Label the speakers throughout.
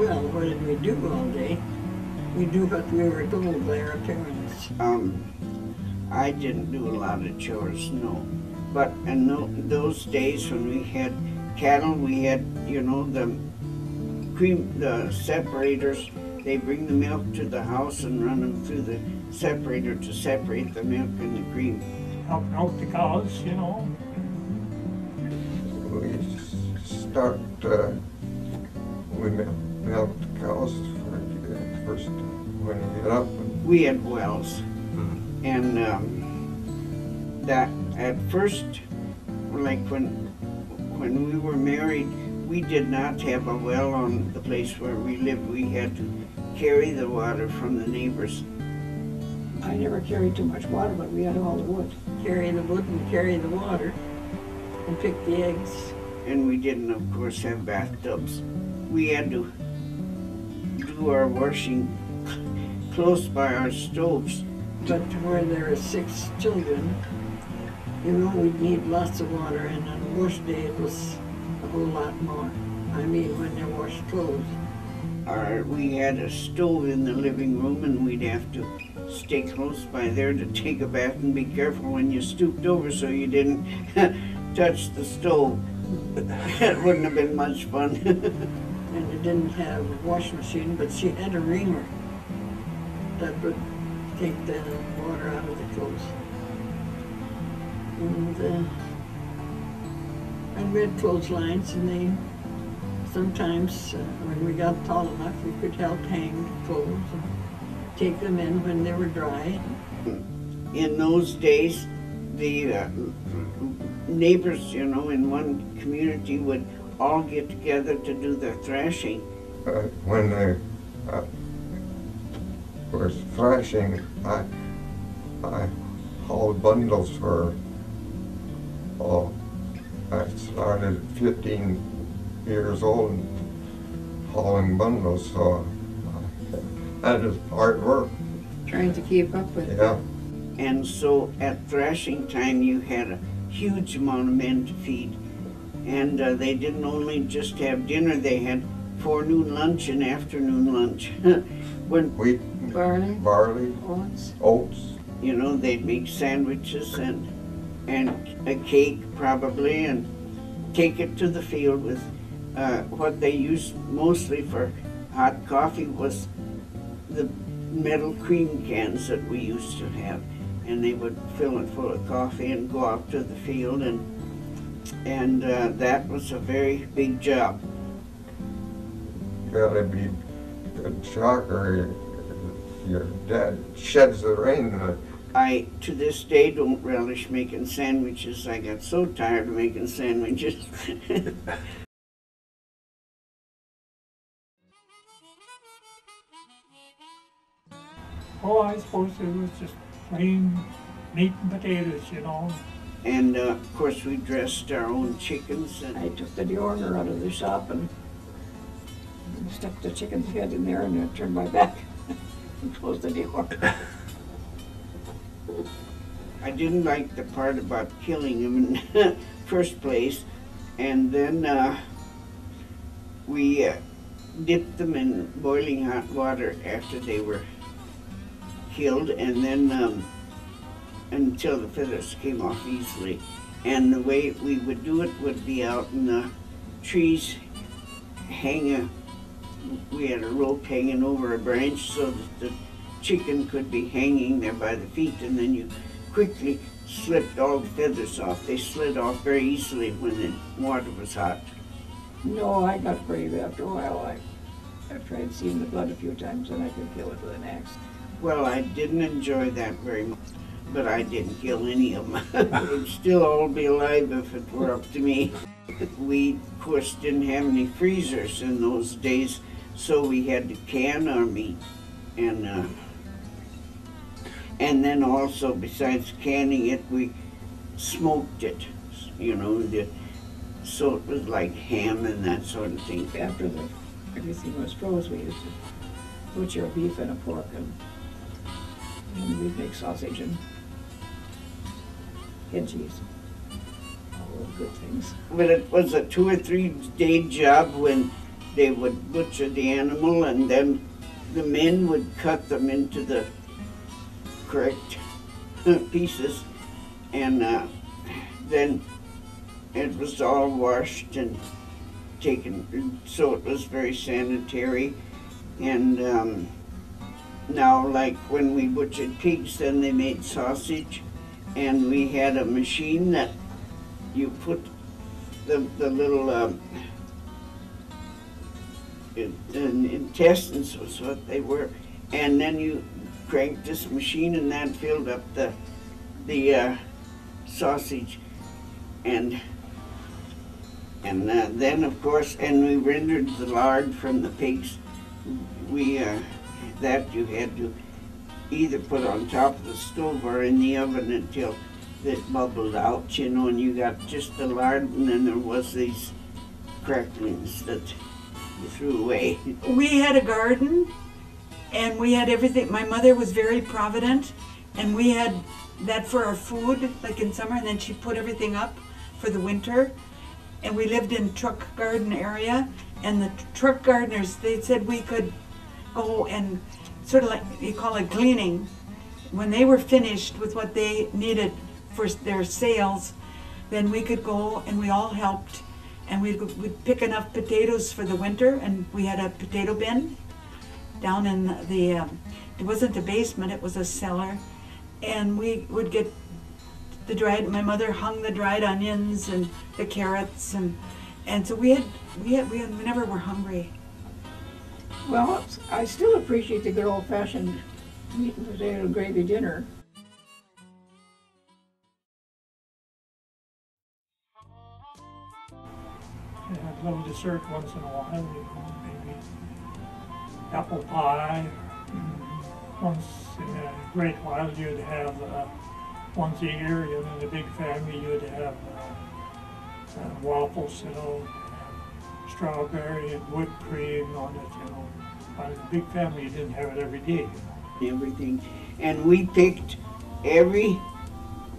Speaker 1: Well, what did we do all day? We do what we were told by our parents.
Speaker 2: I didn't do a lot of chores, no. But in those days when we had cattle, we had, you know, the separators. They bring the milk to the house and run them through the separator to separate the milk and the cream.
Speaker 3: Helping out the cows, you know.
Speaker 4: We start, we milk the cows first when we get up.
Speaker 2: We had wells. And that at first, like when we were married, we did not have a well on the place where we lived. We had to carry the water from the neighbors.
Speaker 1: I never carried too much water, but we had all the wood. Carry the wood and carry the water and pick the eggs.
Speaker 2: And we didn't, of course, have bathtubs. We had to do our washing close by our stoves.
Speaker 1: But where there are 6 children, you know, we'd need lots of water, and on a wash day it was a whole lot more. I mean, when they washed clothes.
Speaker 2: We had a stove in the living room, and we'd have to stay close by there to take a bath and be careful when you stooped over so you didn't touch the stove. It wouldn't have been much fun.
Speaker 1: And it didn't have a wash machine, but she had a wringer that would take the water out of the clothes. And we had clotheslines, and they sometimes, when we got tall enough, we could help hang clothes and take them in when they were dry.
Speaker 2: In those days, the neighbors, you know, in one community would all get together to do their thrashing.
Speaker 4: When they was thrashing, I hauled bundles for, I started at 15 years old and hauling bundles, so that is hard work.
Speaker 1: Trying to keep up with it.
Speaker 4: Yeah.
Speaker 2: And so at thrashing time, you had a huge amount of men to feed. And they didn't only just have dinner, they had forenoon lunch and afternoon lunch. When
Speaker 4: Wheat, barley, oats.
Speaker 2: You know, they'd make sandwiches and a cake probably, and take it to the field with what they used mostly for hot coffee was the metal cream cans that we used to have. And they would fill it full of coffee and go out to the field, and that was a very big job.
Speaker 4: You gotta be a shock or your dad sheds the rain.
Speaker 2: I, to this day, don't relish making sandwiches. I got so tired of making sandwiches.
Speaker 3: Oh, I suppose it was just plain meat and potatoes, you know.
Speaker 2: And of course, we dressed our own chickens. And
Speaker 1: I took the deodorant out of the shop and stuck the chicken's head in there, and I turned my back and closed the deodorant.
Speaker 2: I didn't like the part about killing them in the first place. And then we dipped them in boiling hot water after they were killed, and then until the feathers came off easily. And the way we would do it would be out in the trees, we had a rope hanging over a branch so that the chicken could be hanging there by the feet, and then you quickly slipped all the feathers off. They slid off very easily when the water was hot.
Speaker 1: No, I got brave after a while. I tried seeing the blood a few times, and I could kill it with an axe.
Speaker 2: Well, I didn't enjoy that very much, but I didn't kill any of them. They'd still all be alive if it were up to me. We, of course, didn't have any freezers in those days, so we had to can our meat. And then also, besides canning it, we smoked it, you know, so it was like ham and that sort of thing.
Speaker 1: After everything was froze, we used to butcher a beef and a pork, and we'd make sausage and head cheese. All those good things.
Speaker 2: But it was a 2 or 3 day job when they would butcher the animal, and then the men would cut them into the correct pieces, and then it was all washed and taken, so it was very sanitary. And now, like when we butchered pigs, then they made sausage, and we had a machine that you put the little intestines was what they were, and then you cranked this machine, and that filled up the sausage, and then of course, and we rendered the lard from the pigs. We that you had to either put on top of the stove or in the oven until it bubbled out, you know, and you got just the lard, and then there was these cracklings that you threw away.
Speaker 5: We had a garden, and we had everything. My mother was very provident, and we had that for our food, like in summer, and then she put everything up for the winter. And we lived in truck garden area, and the truck gardeners, they said we could go and sort of like, you call it gleaning. When they were finished with what they needed for their sales, then we could go, and we all helped, and we'd pick enough potatoes for the winter, and we had a potato bin down in the, it wasn't a basement, it was a cellar, and we would get the dried, my mother hung the dried onions and the carrots, and so we never were hungry.
Speaker 1: Well, I still appreciate the good old-fashioned meat and potato gravy dinner.
Speaker 3: They had little dessert once in a while, maybe apple pie. Once in a great while you'd have, once a year, you know, in a big family, you'd have waffles, you know, strawberry and whipped cream on it, you know. But in a big family, you didn't have it every day.
Speaker 2: Everything. And we picked every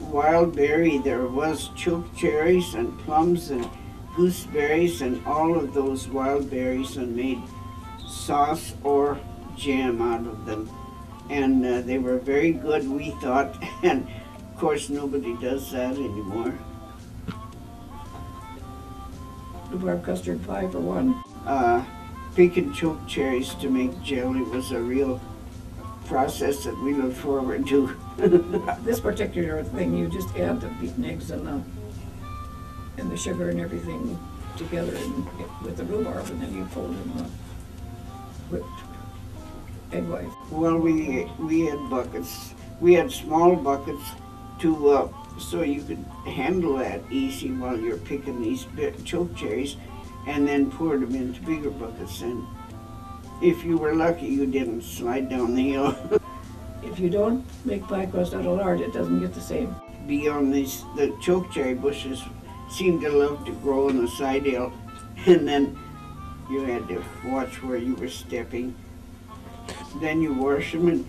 Speaker 2: wild berry. There was choke cherries and plums and gooseberries and all of those wild berries, and made sauce or jam out of them. And they were very good, we thought, and of course nobody does that anymore.
Speaker 1: Rhubarb custard pie for one.
Speaker 2: Picking choke cherries to make jelly was a real process that we look forward to.
Speaker 1: This particular thing, you just add the beaten eggs and the sugar and everything together with the rhubarb, and then you fold in the whipped egg white.
Speaker 2: Well, we had buckets. We had small buckets to so you could handle that easy while you're picking these choke cherries, and then poured them into bigger buckets. And if you were lucky, you didn't slide down the hill.
Speaker 1: If you don't make pie crust out of lard, it doesn't get the same.
Speaker 2: Beyond these, the choke cherry bushes seemed to love to grow on the side hill, and then you had to watch where you were stepping. Then you wash them and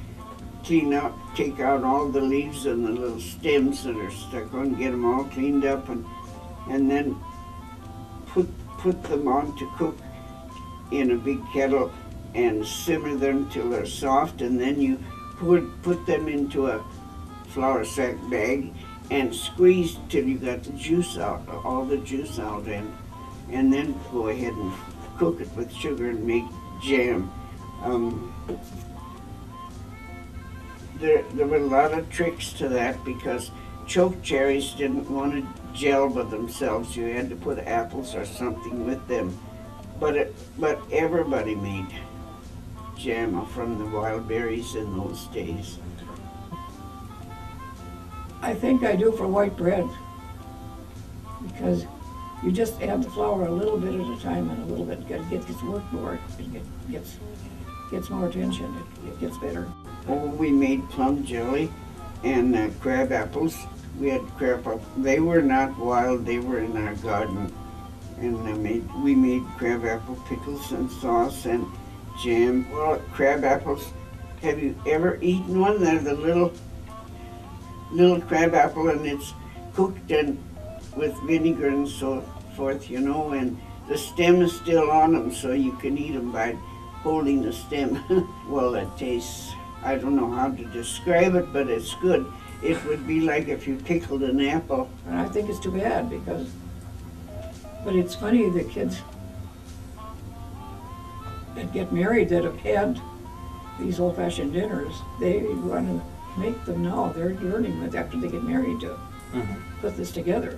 Speaker 2: clean out, take out all the leaves and the little stems that are stuck on, get them all cleaned up, and then put them on to cook in a big kettle and simmer them till they're soft, and then you put them into a flour sack bag and squeeze till you got the juice out, all the juice out, and then go ahead and cook it with sugar and make jam. There were a lot of tricks to that, because choke cherries didn't want to gel by themselves. You had to put apples or something with them. But everybody made jam from the wild berries in those days.
Speaker 1: I think I do for white bread, because you just add the flour a little bit at a time, and a little bit gets worked more. It gets more attention. It gets better.
Speaker 2: Oh, we made plum jelly and crab apples. We had crab apples. They were not wild, they were in our garden. And we made crab apple pickles and sauce and jam. Well, crab apples, have you ever eaten one? They're the little crab apple, and it's cooked with vinegar and so forth, you know, and the stem is still on them, so you can eat them by holding the stem. Well, it tastes, I don't know how to describe it, but it's good. It would be like if you pickled an apple.
Speaker 1: And I think it's too bad because, but it's funny, the kids that get married that have had these old-fashioned dinners, they want to make them now. They're learning with after they get married to put this together.